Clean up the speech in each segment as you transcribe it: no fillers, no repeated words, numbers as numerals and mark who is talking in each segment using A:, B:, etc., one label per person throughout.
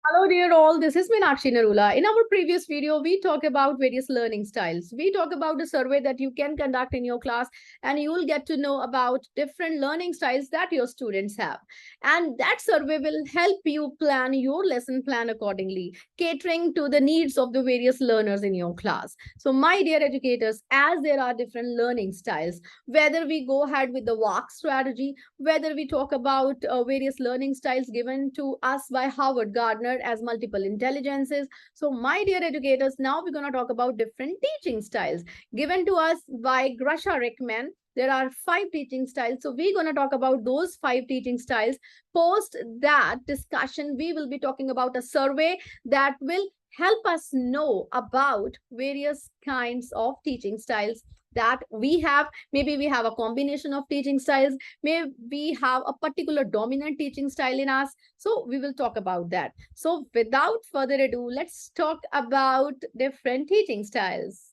A: Hello, dear all. This is Meenakshi Narula. In our previous video, we talk about various learning styles. We talk about a survey that you can conduct in your class, and you will get to know about different learning styles that your students have. And that survey will help you plan your lesson plan accordingly, catering to the needs of the various learners in your class. So, my dear educators, as there are different learning styles, whether we go ahead with the walk strategy, whether we talk about various learning styles given to us by Howard Gardner as multiple intelligences. So, my dear educators, now we're going to talk about different teaching styles given to us by Grasha Riechmann. There are 5 teaching styles. So, we're going to talk about those 5 teaching styles. Post that discussion, we will be talking about a survey that will help us know about various kinds of teaching styles that we have. Maybe we have a combination of teaching styles. Maybe we have a particular dominant teaching style in us. So we will talk about that. So without further ado, let's talk about different teaching styles.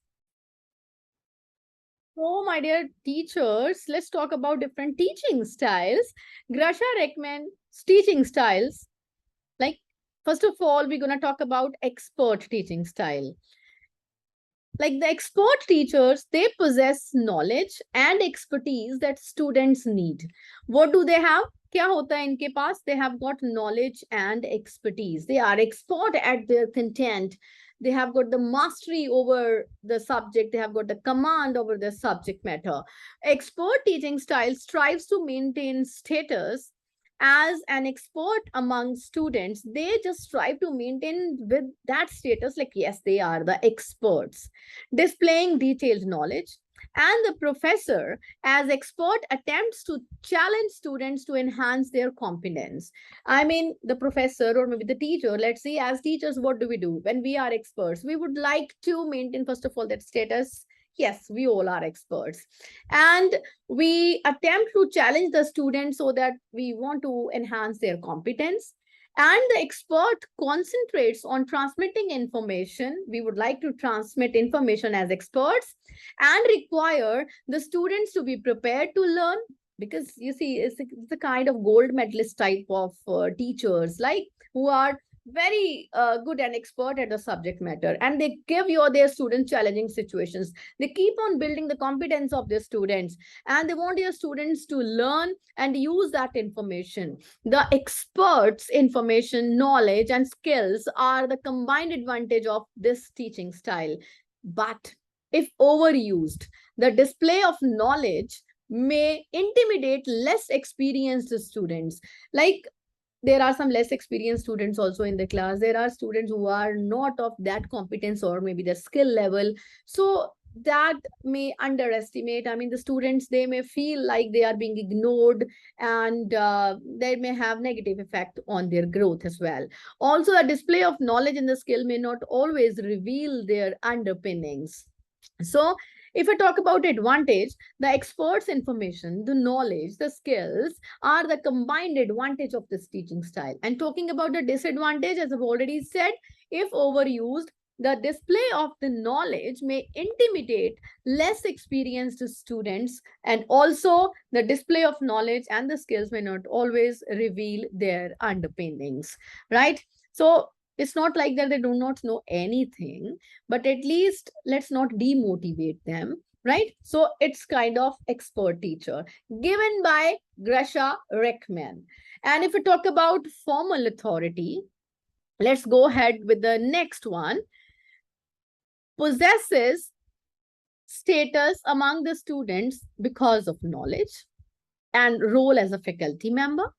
A: So, my dear teachers, let's talk about different teaching styles. Grasha recommends teaching styles. Like, first of all, we're going to talk about expert teaching style. Like the expert teachers, they possess knowledge and expertise that students need. What do they have? क्या होता है इनके पास? They have got knowledge and expertise. They are expert at their content. They have got the mastery over the subject. They have got the command over the subject matter. Expert teaching style strives to maintain status as an expert among students. They just strive to maintain with that status, like yes, they are the experts, displaying detailed knowledge. And the professor as expert attempts to challenge students to enhance their competence. I mean, the professor or maybe the teacher, let's see, as teachers, what do we do when we are experts? We would like to maintain, first of all, that status. Yes, we all are experts, and we attempt to challenge the students so that we want to enhance their competence. And the expert concentrates on transmitting information. We would like to transmit information as experts and require the students to be prepared to learn, because you see, it's a kind of gold medalist type of teachers, like who are very good and expert at the subject matter, and they give their students challenging situations. They keep on building the competence of their students, and they want their students to learn and use that information. The experts information, knowledge and skills are the combined advantage of this teaching style. But if overused, the display of knowledge may intimidate less experienced students. Like, there are some less experienced students also in the class. There are students who are not of that competence or maybe the skill level. So that may underestimate. I mean, the students, they may feel like they are being ignored, and they may have negative effect on their growth as well. Also, a display of knowledge and the skill may not always reveal their underpinnings. So if I talk about advantage, the experts information, the knowledge, the skills are the combined advantage of this teaching style. And talking about the disadvantage, as I've already said, if overused, the display of the knowledge may intimidate less experienced students, and also the display of knowledge and the skills may not always reveal their underpinnings, right? So it's not like that they do not know anything, but at least let's not demotivate them, right? So it's kind of expert teacher given by Grasha Riechmann. And if we talk about formal authority, let's go ahead with the next one. Possesses status among the students because of knowledge and role as a faculty member.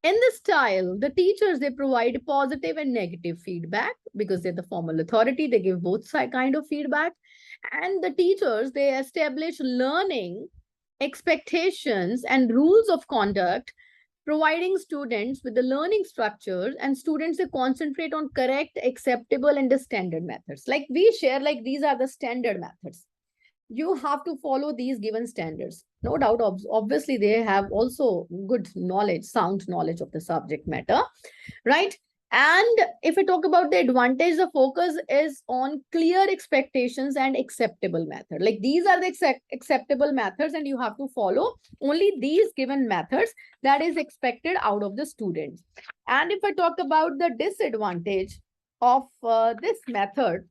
A: In this style, the teachers, they provide positive and negative feedback because they're the formal authority. They give both kind of feedback. And the teachers, they establish learning expectations and rules of conduct, providing students with the learning structures, and students, they concentrate on correct, acceptable, and the standard methods. Like we share, like these are the standard methods. You have to follow these given standards. No doubt, obviously, they have also good knowledge, sound knowledge of the subject matter, right? And if I talk about the advantage, the focus is on clear expectations and acceptable method. Like these are the acceptable methods and you have to follow only these given methods that is expected out of the students. And if I talk about the disadvantage of this method,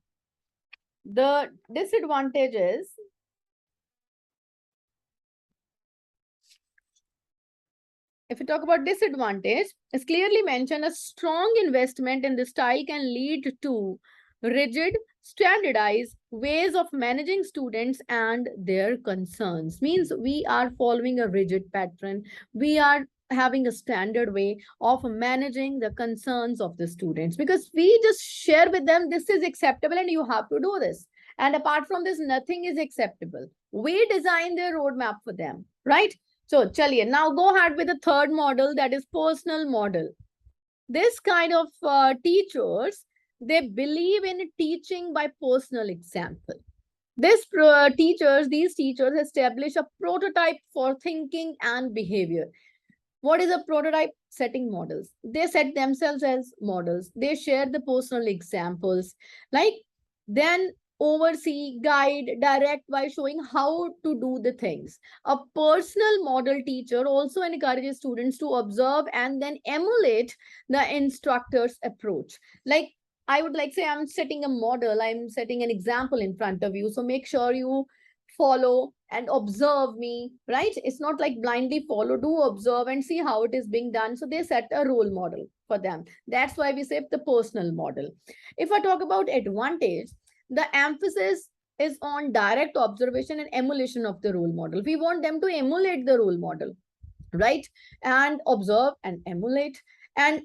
A: the disadvantage is, if we talk about disadvantage, it's clearly mentioned a strong investment in the style can lead to rigid, standardized ways of managing students and their concerns. Means we are following a rigid pattern. We are having a standard way of managing the concerns of the students because we just share with them this is acceptable and you have to do this. And apart from this, nothing is acceptable. We design their roadmap for them, right? So, chaliye, now go ahead with the third model, that is personal model. This kind of teachers, they believe in teaching by personal example. These teachers establish a prototype for thinking and behavior. What is a prototype? Setting models. They set themselves as models. They share the personal examples. Like then oversee, guide, direct by showing how to do the things. A personal model teacher also encourages students to observe and then emulate the instructor's approach. Like I would like say I'm setting a model, I'm setting an example in front of you. So make sure you follow and observe me, right? It's not like blindly follow, do observe and see how it is being done. So they set a role model for them. That's why we say the personal model. If I talk about advantage, the emphasis is on direct observation and emulation of the role model. We want them to emulate the role model, right? And observe and emulate. And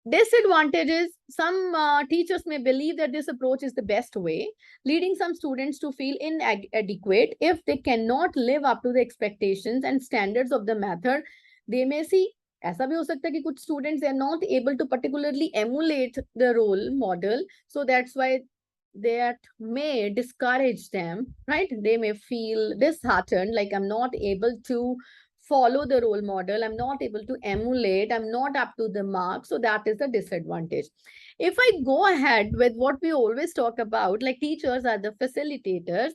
A: disadvantages, some teachers may believe that this approach is the best way, leading some students to feel inadequate if they cannot live up to the expectations and standards of the method. They may see, ऐसा भी हो सकता है कि कुछ students are not able to particularly emulate the role model, so that's why that may discourage them, right? They may feel disheartened, like I'm not able to follow the role model, I'm not able to emulate, I'm not up to the mark. So that is the disadvantage. If I go ahead with what we always talk about, like teachers are the facilitators,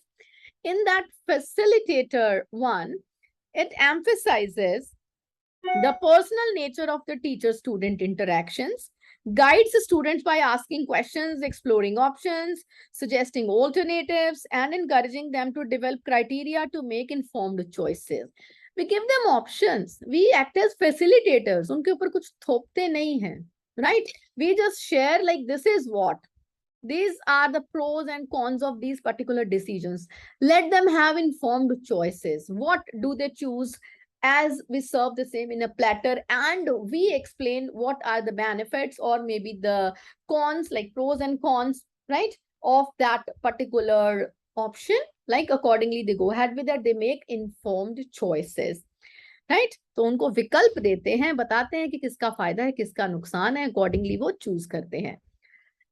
A: in that facilitator one, it emphasizes the personal nature of the teacher-student interactions, guides the students by asking questions, exploring options, suggesting alternatives, and encouraging them to develop criteria to make informed choices. We give them options. We act as facilitators. उनके ऊपर कुछ थोपते नहीं हैं, right? We just share like this is what. These are the pros and cons of these particular decisions. Let them have informed choices. What do they choose? As we serve the same in a platter and we explain what are the benefits or maybe the cons, like pros and cons, right, of that particular option. Like accordingly they go ahead with that, they make informed choices, right? तो उनको विकल्प देते हैं, बताते हैं कि किसका फायदा है किसका नुकसान है, accordingly वो choose करते हैं.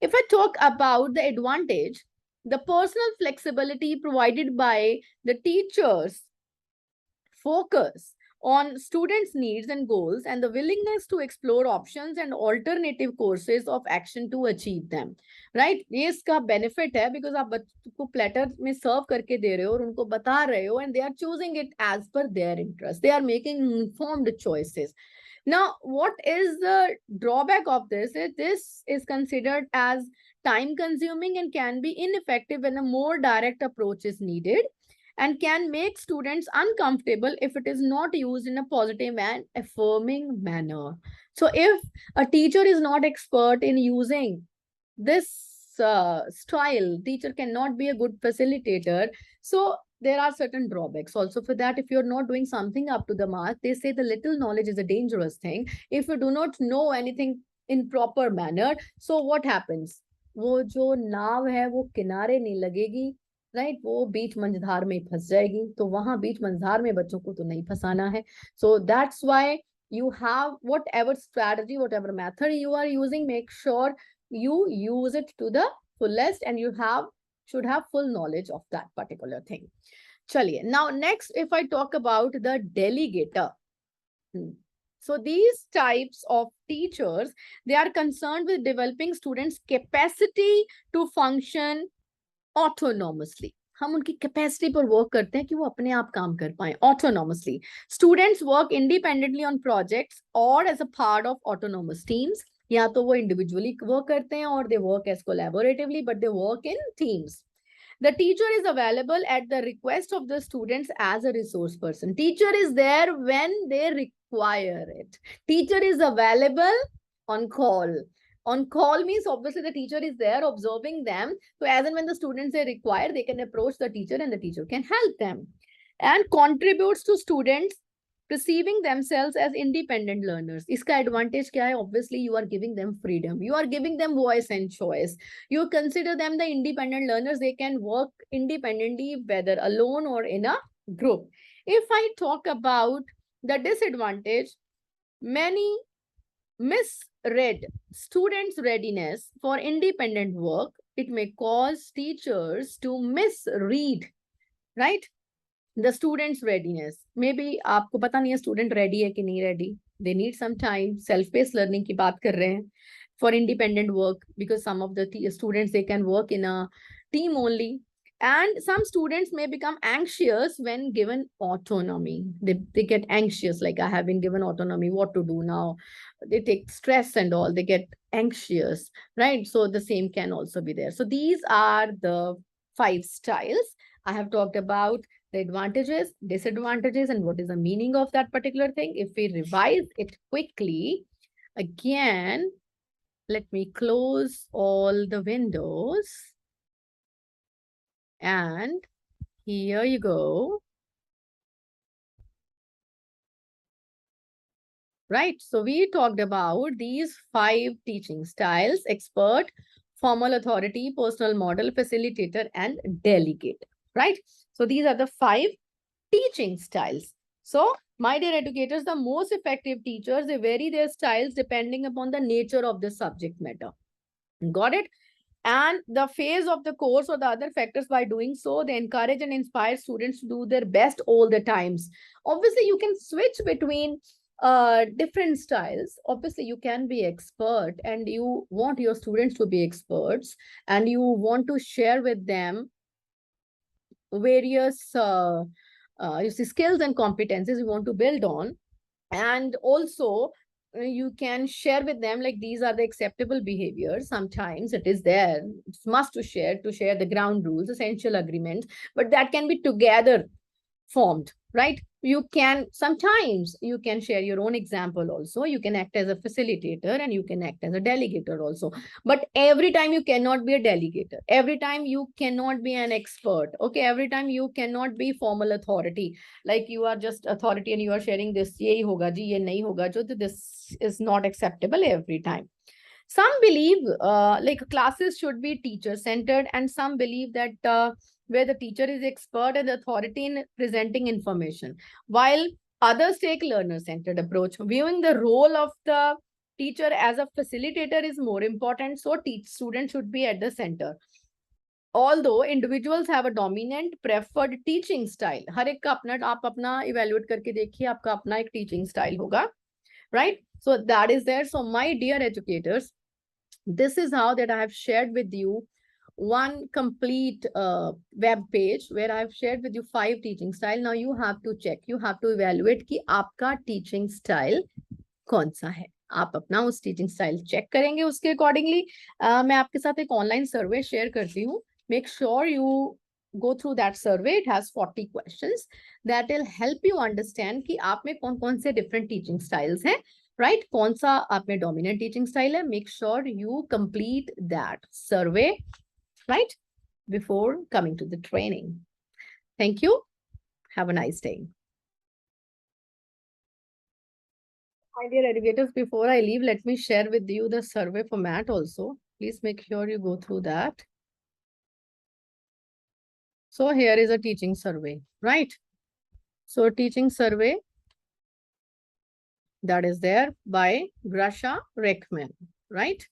A: If I talk about the advantage, the personal flexibility provided by the teachers focus on students' needs and goals and the willingness to explore options and alternative courses of action to achieve them, right? ये इसका benefit है because आप बच्चों को platter में serve करके दे रहे हो और उनको बता रहे हो and they are choosing it as per their interest. They are making informed choices. Now, what is the drawback of this? This is considered as time consuming and can be ineffective when a more direct approach is needed and can make students uncomfortable if it is not used in a positive and affirming manner. So if a teacher is not expert in using this style, teacher cannot be a good facilitator. So there are certain drawbacks also for that. If you're not doing something up to the mark, they say the little knowledge is a dangerous thing. If you do not know anything in proper manner, so what happens? वो जो नाव है वो किनारे नहीं लगेगी, right? वो बीच मंझधार में फंस जाएगी. तो वहां बीच मंझधार में बच्चों को तो नहीं फंसाना है. So that's why you have whatever strategy, whatever method you are using, make sure you use it to the fullest and you should have full knowledge of that particular thing. Chaliye. Now next, if I talk about the delegator. So these types of teachers, they are concerned with developing students' capacity to function autonomously. हम उनकी capacity पर work करते हैं कि वो अपने आप काम कर पाए autonomously. Students work independently on projects or as a part of autonomous teams. या तो वो individually work करते हैं और they work as collaboratively, but they work in teams. The teacher is available at the request of the students as a resource person. Teacher is there when they require it. Teacher is available on call. On call means obviously the teacher is there observing them. So as and when the students are required, they can approach the teacher and the teacher can help them. And contributes to students perceiving themselves as independent learners. Iska advantage kya hai? Obviously, you are giving them freedom. You are giving them voice and choice. You consider them the independent learners. They can work independently, whether alone or in a group. If I talk about the disadvantage, many misread students' readiness for independent work. It may cause teachers to misread, right? The student's readiness. Maybe आपको पता नहीं है student ready है कि नहीं ready. They need some time. Self-paced learning की बात कर रहे हैं for independent work, because some of the students, they can work in a team only. And some students may become anxious when given autonomy. They get anxious, like I have been given autonomy, what to do now? They take stress and all, they get anxious, right? So the same can also be there. So these are the 5 styles. I have talked about the advantages, disadvantages, and what is the meaning of that particular thing. If we revise it quickly, again, let me close all the windows. And here you go. Right. So we talked about these 5 teaching styles: expert, formal authority, personal model, facilitator, and delegate. Right. So these are the 5 teaching styles. So, my dear educators, the most effective teachers, they vary their styles depending upon the nature of the subject matter. Got it? And the phase of the course or the other factors. By doing so, they encourage and inspire students to do their best all the times. Obviously, you can switch between different styles. Obviously, you can be expert and you want your students to be experts and you want to share with them various you see, skills and competencies you want to build on. And also you can share with them like these are the acceptable behaviors. Sometimes it is there, it's must to share the ground rules, essential agreements, but that can be together formed, right? You can sometimes you can share your own example also. You can act as a facilitator and you can act as a delegator also. But every time you cannot be a delegator. Every time you cannot be an expert. Okay, every time you cannot be formal authority. Like you are just authority and you are sharing this. Ye hoga ji, ye nahi hoga jo. This is not acceptable every time. Some believe like classes should be teacher centered, and some believe that where the teacher is expert and authority in presenting information, while others take learner-centered approach. Viewing the role of the teacher as a facilitator is more important, so students should be at the center. Although individuals have a dominant preferred teaching style, हर एक का अपना, आप अपना evaluate करके देखिए, आपका अपना एक teaching style होगा, right? So that is there. So my dear educators, this is how that I have shared with you one complete web page where I have shared with you 5 teaching style. Now you have to check, you have to evaluate कि आपका teaching style कौन सा है. आप अपना उस teaching style check करेंगे, उसके accordingly मैं आपके साथ एक online survey share करती हूँ. Make sure you go through that survey. It has 40 questions that will help you understand कि आप में कौन-कौन से different teaching styles हैं. Right? कौन सा आप में dominant teaching style है? Make sure you complete that survey, right? Before coming to the training. Thank you. Have a nice day. My dear educators, before I leave, let me share with you the survey format also. Please make sure you go through that. So here is a teaching survey, right? So teaching survey that is there by Grasha, Riechmann, right?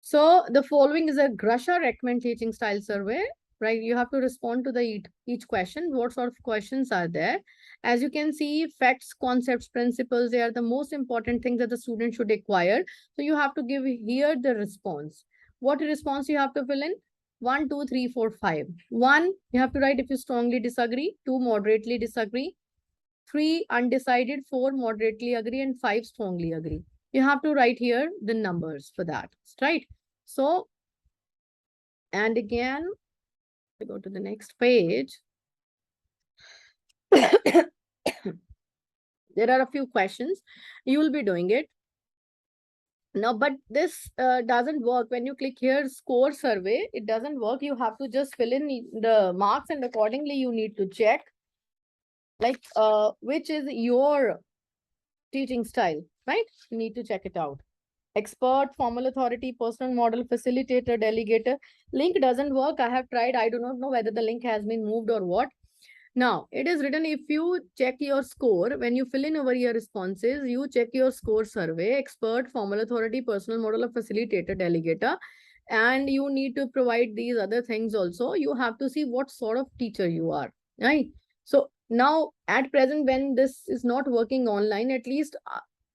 A: So the following is a Grasha Riechmann teaching style survey, right? You have to respond to the each question. What sort of questions are there? As you can see, facts, concepts, principles, they are the most important things that the student should acquire. So you have to give here the response. What response you have to fill in? 1, 2, 3, 4, 5. 1, you have to write if you strongly disagree. 2, moderately disagree. 3, undecided. 4, moderately agree. And 5, strongly agree. You have to write here the numbers for that, right? So, and again, we go to the next page. There are a few questions. You will be doing it. Now, but this doesn't work. When you click here, score survey, it doesn't work. You have to just fill in the marks and accordingly you need to check like which is your teaching style, right? You need to check it out. Expert, formal authority, personal model, facilitator, delegator. Link doesn't work. I have tried. I do not know whether the link has been moved or what. Now, it is written if you check your score, when you fill in over your responses, you check your score survey, expert, formal authority, personal model, of facilitator, delegator, and you need to provide these other things also. You have to see what sort of teacher you are, right? So now at present, when this is not working online, at least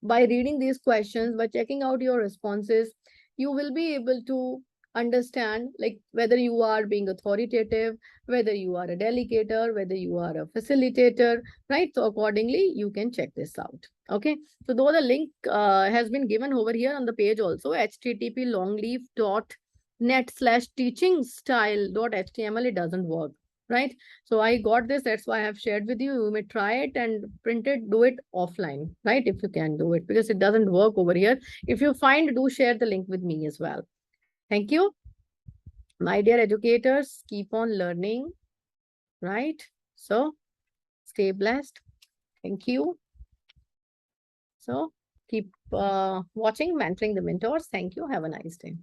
A: by reading these questions, by checking out your responses, you will be able to understand like whether you are being authoritative, whether you are a delegator, whether you are a facilitator, right? So accordingly, you can check this out. Okay. So though the link has been given over here on the page also, http://net/teachingstyle.html, it doesn't work, right? So I got this. That's why I have shared with you. You may try it and print it, do it offline, right? If you can do it, because it doesn't work over here. If you find, do share the link with me as well. Thank you. My dear educators, keep on learning, right? So stay blessed. Thank you. So keep watching Mentoring the Mentors. Thank you. Have a nice day.